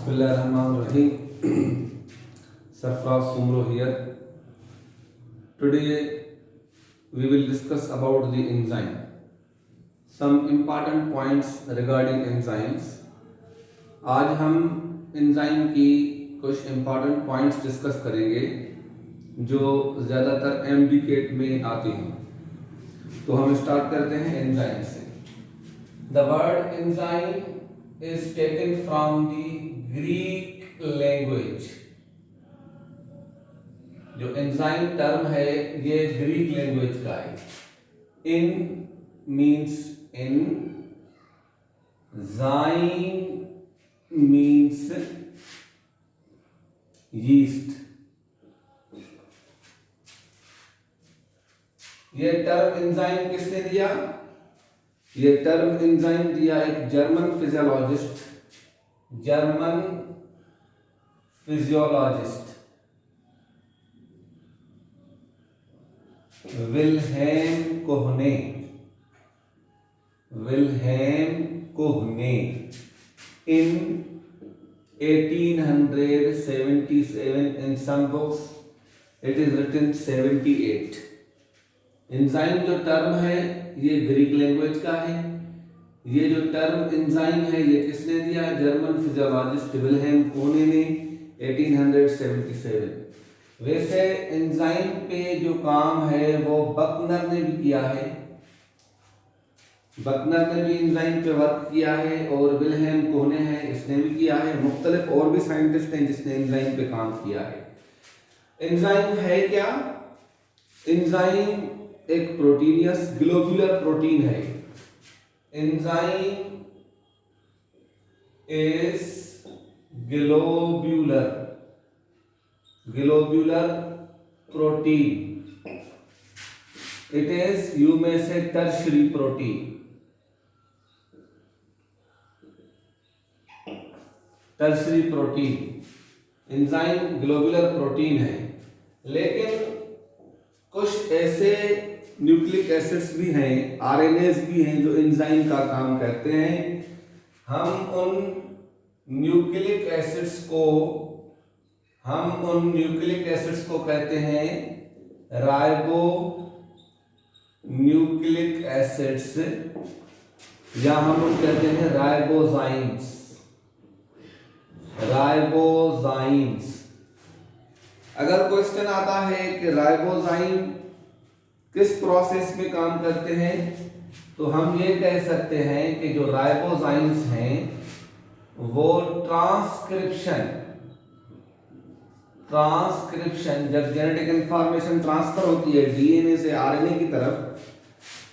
Bismillahirrahmanirrahim. Sarfraz Sumro here. Today we will discuss about the enzyme. Some important points regarding enzymes. आज हम enzyme की कुछ important points discuss करेंगे जो ज़्यादातर MDCAT में आते हैं. तो हम start करते हैं enzyme से. The word enzyme is taken from the Greek language. जो एंजाइम टर्म है ये ग्रीक लैंग्वेज का है. In means in, zyme means yeast. ये टर्म एंजाइम किसने दिया? ये टर्म एंजाइम दिया एक German physiologist Wilhelm Kuhne in 1877. In some books it is written 78. Enzyme जो टर्म है ये ग्रीक लैंग्वेज का है. ये जो टर्म एंजाइम है ये किसने दिया? जर्मन फिजियोलॉजिस्ट विल्हेम कोहने ने 1877. वैसे एंजाइम पे जो काम है वो बकनर ने भी किया है. बकनर ने भी एंजाइम पे वर्क किया है और विल्हेम कोहने है इसने भी किया है. मुख्तलिफ और भी साइंटिस्ट हैं जिसने एंजाइम पे काम किया है. एंजाइम है क्या? एंजाइम एक प्रोटीनियस ग्लोब्यूलर प्रोटीन है. Enzyme is globular protein. It is, you में से tertiary protein. Tertiary protein enzyme globular protein है. लेकिन कुछ ऐसे न्यूक्लिक एसिड्स भी हैं, आरएनएस भी हैं जो एंजाइम का काम करते हैं. हम उन न्यूक्लिक एसिड्स को कहते हैं राइबो न्यूक्लिक एसिड्स, या हम उन कहते हैं राइबोजाइम्स. अगर क्वेश्चन आता है कि राइबोजाइम किस प्रोसेस में काम करते हैं तो हम ये कह सकते हैं कि जो राइबोजाइम्स हैं वो ट्रांसक्रिप्शन जब जेनेटिक इंफॉर्मेशन ट्रांसफर होती है डीएनए से आरएनए की तरफ,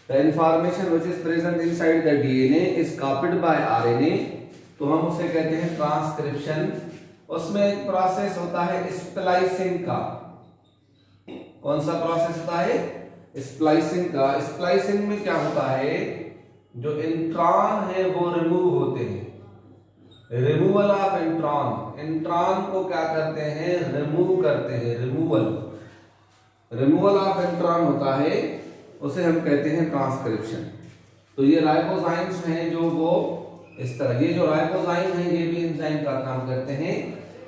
the information which is present inside the DNA is copied by RNA, तो हम उसे कहते हैं ट्रांसक्रिप्शन. उसमें एक प्रोसेस होता है स्प्लाइसिंग का. कौन सा प्रोसेस होता है? स्प्लाइसिंग का. स्प्लाइसिंग में क्या होता है? जो इंट्रॉन है वो रिमूव होते हैं. रिमूवल ऑफ इंट्रॉन को क्या करते हैं? रिमूव करते हैं. रिमूवल ऑफ इंट्रॉन होता है, उसे हम कहते हैं ट्रांसक्रिप्शन. तो ये राइबोजाइम्स हैं जो वो इस तरह, ये जो राइबोजाइम है ये भी एंजाइम का काम करते हैं.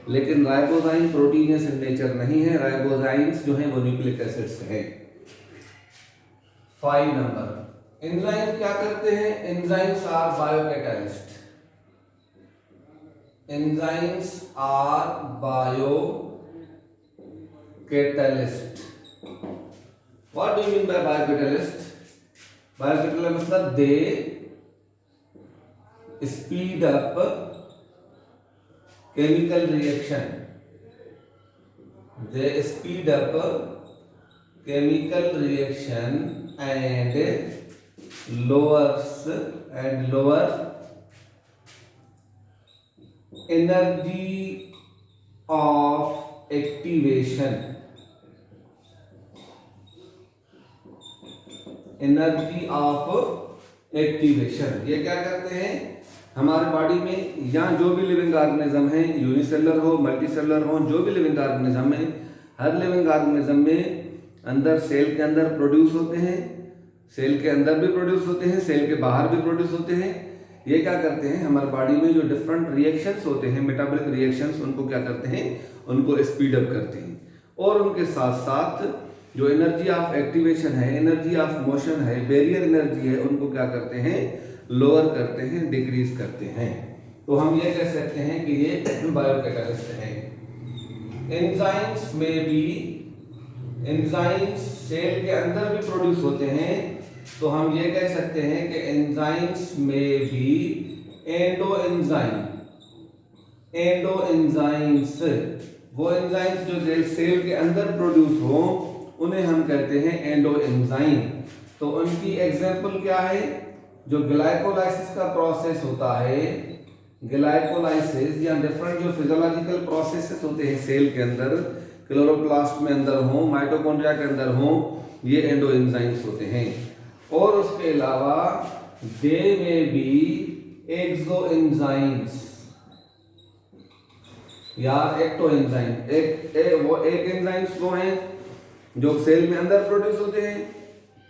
लेकिन राइबोजाइम प्रोटीनियस इन नेचर नहीं है. राइबोजाइम्स जो हैं वो न्यूक्लिक एसिड्स हैं. 5 नंबर, एंजाइम क्या करते हैं? Enzymes are biocatalyst. Enzymes are biocatalyst. What do you mean by biocatalyst? Biocatalyst मतलब they speed up chemical reaction. They speed up chemical reaction and lower energy of activation. ये क्या करते हैं? हमारे बॉडी में या जो भी लिविंग ऑर्गेनिज्म है, यूनिसेलुलर हो मल्टीसेलुलर हो, जो भी लिविंग ऑर्गेनिज्म है, हर लिविंग ऑर्गेनिज्म में अंदर सेल के अंदर प्रोड्यूस होते हैं, सेल के अंदर भी प्रोड्यूस होते हैं, सेल के बाहर भी प्रोड्यूस होते हैं. ये क्या करते हैं, हमारे बॉडी में जो डिफरेंट रिएक्शंस होते हैं, मेटाबॉलिक रिएक्शंस, उनको क्या करते हैं, उनको स्पीड अप करते हैं। और उनके साथ साथ जो एनर्जी ऑफ एक्टिवेशन है, एनर्जी ऑफ मोशन है, बैरियर एनर्जी है, उनको क्या करते हैं, लोअर करते हैं, डिक्रीज करते हैं। तो हम ये कह सकते हैं कि ये बायोकैटालिस्ट है। एंजाइम्स में भी, एंजाइम्स सेल के अंदर भी प्रोड्यूस होते हैं, तो हम ये कह सकते हैं कि एंजाइम्स में भी एंडो एंजाइम्स, वो एंजाइम्स जो सेल के अंदर प्रोड्यूस हो, उन्हें हम कहते हैं एंडो एंजाइम। तो उनकी एग्जांपल क्या है, जो ग्लाइकोलाइसिस का प्रोसेस होता है, ग्लाइकोलाइसिस या डिफरेंट जो फिजियोलॉजिकल प्रोसेसेस होते हैं सेल के अंदर, क्लोरोप्लास्ट में अंदर हो, माइटोकॉन्ड्रिया के अंदर हो, ये एंडो एंजाइम्स होते हैं। और उसके अलावा दे में भी एक्सो एंजाइम्स या एक्टो एंजाइम, वो एक एंजाइम्स वो हैं जो सेल में अंदर प्रोड्यूस होते हैं,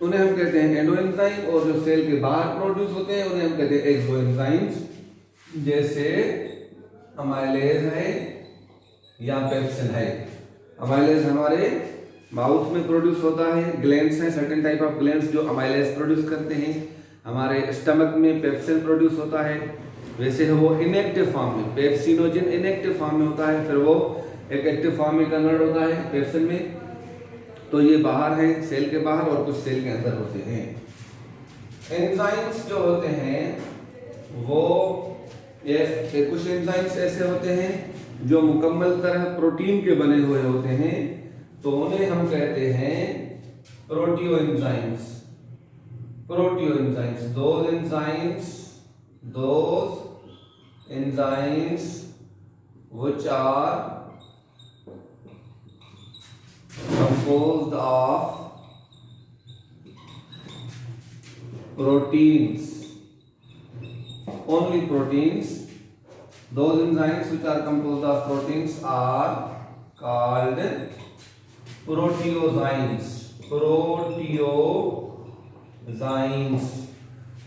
उन्हें हम कहते हैं एंडो एंजाइम, और जो सेल के बाहर प्रोड्यूस होते हैं उन्हें हम कहते हैं एक्सो एंजाइम्स, जैसे अमाइलेज है या पेप्सिन है। अमाइलेज हमारे माउथ में प्रोड्यूस होता है, ग्लैंड्स हैं, सर्टेन टाइप ऑफ ग्लैंड्स जो अमाइलेज प्रोड्यूस करते हैं। हमारे स्टमक में पेप्सिन प्रोड्यूस होता है, वैसे है वो इनएक्टिव फॉर्म में, पेप्सिनोजन इनएक्टिव फॉर्म में होता है, फिर वो एक एक्टिव फॉर्म में कन्वर्ट होता है पेप्सिन में। तो ये बाहर है, सेल के बाहर, और कुछ सेल के अंदर होते हैं। एंजाइम्स जो होते हैं वो ये कुछ एंजाइम्स ऐसे होते हैं जो मुकम्मल तरह प्रोटीन के बने हुए होते हैं, तो उन्हें हम कहते हैं proteo enzymes. those enzymes which are composed of proteins, only proteins, those enzymes which are composed of proteins are called proteozymes।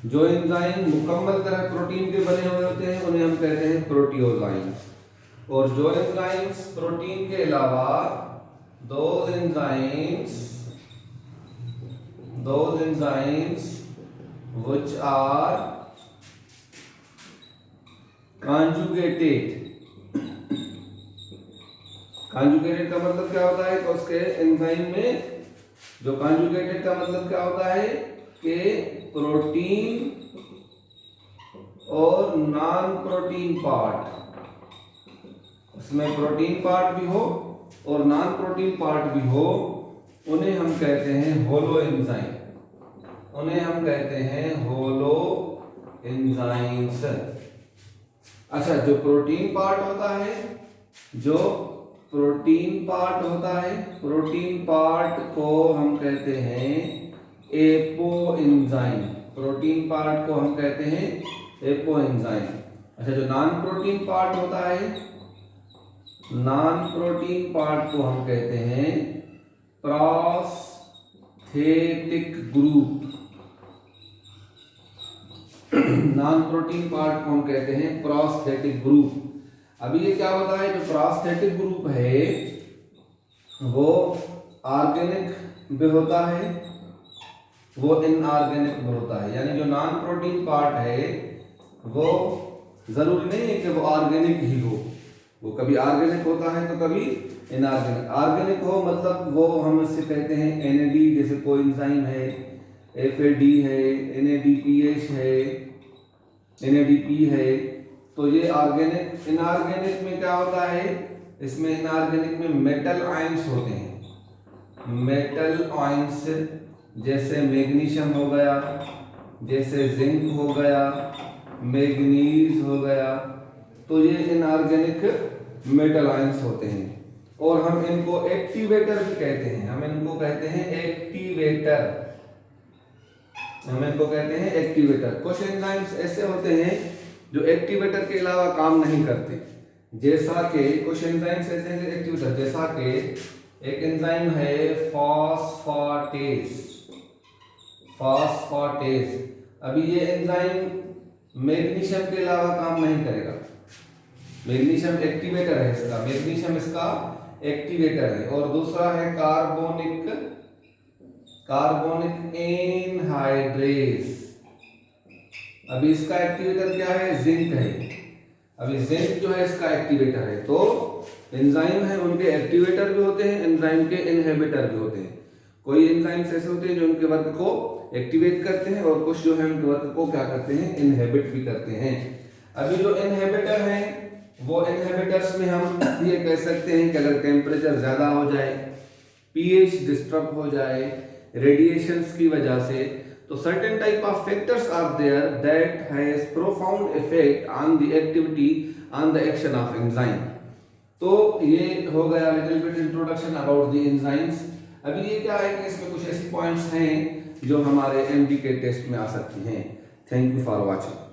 जो एंजाइम मुकम्मल तरह प्रोटीन के बने हुए होते हैं उन्हें हम कहते हैं प्रोटियोजाइम्स। और जो एंजाइम्स प्रोटीन के अलावा those enzymes which are conjugated का मतलब क्या होता है कि उसके एंजाइम में जो conjugated का मतलब क्या होता है कि प्रोटीन और नॉन प्रोटीन पार्ट, उसमें प्रोटीन पार्ट भी हो और नॉन प्रोटीन पार्ट भी हो, उन्हें हम कहते हैं होलो एंजाइम। अच्छा, जो प्रोटीन पार्ट होता है, को हम कहते हैं एपो एंजाइम। अच्छा, जो नॉन प्रोटीन पार्ट होता है, को हम कहते हैं prosthetic group. Non protein part को हम कहते हैं प्रोस्थेटिक ग्रुप। अभी ये क्या होता है, जो प्रोस्थेटिक ग्रुप है वो ऑर्गेनिक भी होता है, वो इनऑर्गेनिक भी होता है। यानी जो नॉन प्रोटीन पार्ट है वो जरूरी नहीं है कि वो ऑर्गेनिक ही हो, वो कभी ऑर्गेनिक होता है तो कभी इनऑर्गेनिक। ऑर्गेनिक हो मतलब वो हम इससे कहते हैं NAD, जैसे कोएंजाइम है, FAD है, NADPH है, NADP है, तो ये ऑर्गेनिक। इनऑर्गेनिक में क्या होता है, इसमें इनऑर्गेनिक में मेटल आयंस होते हैं, जैसे मैग्नीशियम हो गया, जैसे जिंक हो गया, मैग्नीज हो गया, तो ये इनऑर्गेनिक मेटल आयंस होते हैं। और हम इनको एक्टिवेटर भी कहते हैं, एक्टिवेटर। कुछ एंजाइम्स ऐसे होते हैं जो एक्टिवेटर के अलावा काम नहीं करते, जैसा कि कुछ एंजाइम्स ऐसे हैं एक्टिवेटर, जैसा कि एक एंजाइम है फॉस्फेटेज। अभी ये एंजाइम मैग्नीशियम के अलावा काम नहीं करेगा। मैग्नीशियम एक्टिवेटर है इसका, मैग्नीशियम इसका एक्टिवेटर है। और दूसरा है कार्बोनिक एनहाइड्रेस। अभी इसका एक्टिवेटर क्या है, जिंक है। अभी जिंक जो है इसका एक्टिवेटर है। तो एंजाइम है उनके एक्टिवेटर भी होते हैं, एंजाइम के इनहिबिटर भी होते हैं। कोई एंजाइम्स ऐसे होते हैं जो उनके वर्क को एक्टिवेट करते हैं और कुछ जो है उनके वर्क को क्या करते हैं, इनहिबिट भी करते हैं। अभी जो इनहिबिटर हैं वो इनहिबिटर्स में हम ये कह सकते हैं कि अगर टेम्परेचर ज्यादा हो जाए, पीएच डिस्टर्ब हो जाए रेडिएशंस की वजह से, तो certain type of factors are there that has profound effect on the activity on the action of enzyme. तो ये हो गया little bit introduction about the enzymes. अभी ये क्या है कि इसमें कुछ ऐसी पॉइंट्स हैं जो हमारे एमडी के टेस्ट में आ सकती हैं। Thank you for watching.